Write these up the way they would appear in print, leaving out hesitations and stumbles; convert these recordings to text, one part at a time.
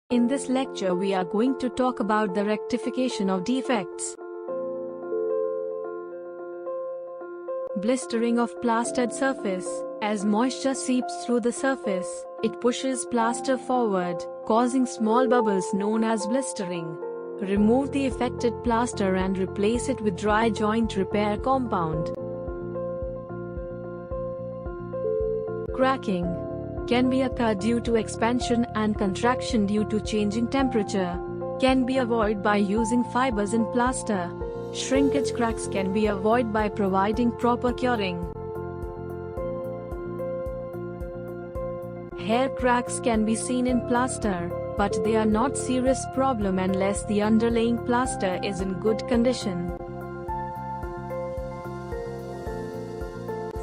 In this lecture we are going to talk about the rectification of defects. Blistering of plastered surface. As moisture seeps through the surface, it pushes plaster forward, causing small bubbles known as blistering. Remove the affected plaster and replace it with dry joint repair compound. Cracking can be occur due to expansion and contraction due to changing temperature. Can be avoided by using fibers in plaster. Shrinkage cracks can be avoided by providing proper curing. Hair cracks can be seen in plaster, but they are not serious problem unless the underlaying plaster is in good condition.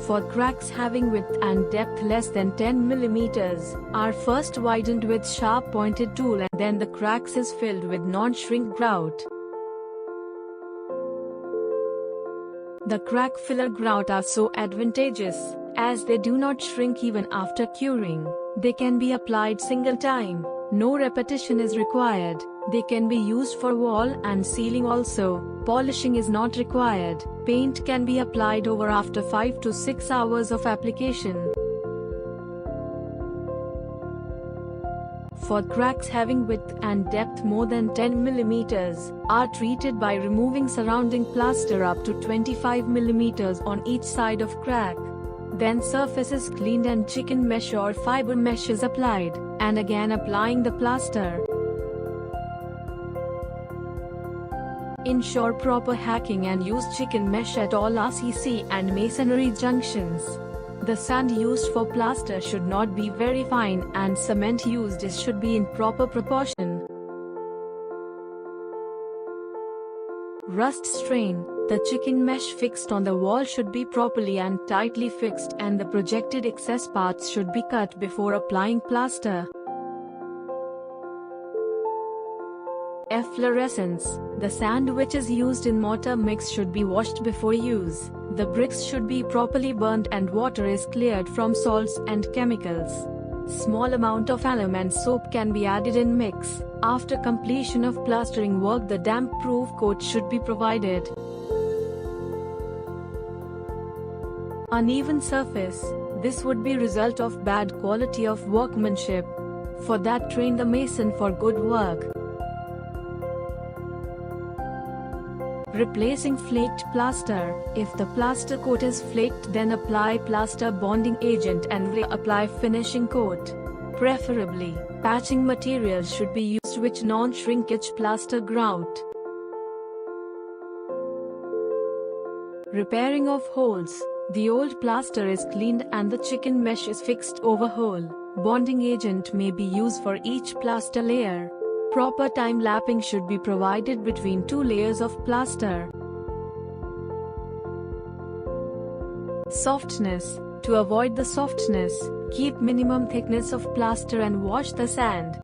For cracks having width and depth less than 10 mm, are first widened with sharp pointed tool and then the cracks is filled with non-shrink grout. The crack filler grout are so advantageous, as they do not shrink even after curing. They can be applied single time, no repetition is required. They can be used for wall and ceiling also. Polishing is not required. Paint can be applied over after 5 to 6 hours of application. For cracks having width and depth more than 10 mm, are treated by removing surrounding plaster up to 25 mm on each side of crack. Then surface is cleaned and chicken mesh or fiber mesh is applied, and again applying the plaster. Ensure proper hacking and use chicken mesh at all RCC and masonry junctions. The sand used for plaster should not be very fine and cement used should be in proper proportion. Rust strain. The chicken mesh fixed on the wall should be properly and tightly fixed and the projected excess parts should be cut before applying plaster. Efflorescence. The sand which is used in mortar mix should be washed before use. The bricks should be properly burned and water is cleared from salts and chemicals. Small amount of alum and soap can be added in mix. After completion of plastering work, the damp-proof coat should be provided. Uneven surface. This would be result of bad quality of workmanship. For that, train the mason for good work. Replacing flaked plaster. If the plaster coat is flaked, then apply plaster bonding agent and reapply finishing coat. Preferably, patching material should be used with non-shrinkage plaster grout. Repairing of holes. The old plaster is cleaned and the chicken mesh is fixed over hole. Bonding agent may be used for each plaster layer. Proper time lapping should be provided between 2 layers of plaster. Softness. To avoid the softness, keep minimum thickness of plaster and wash the sand.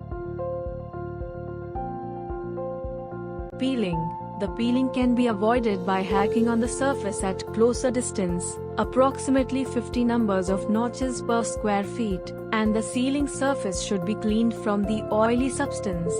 Peeling. The peeling can be avoided by hacking on the surface at closer distance, approximately 50 numbers of notches per square feet, and the sealing surface should be cleaned from the oily substance.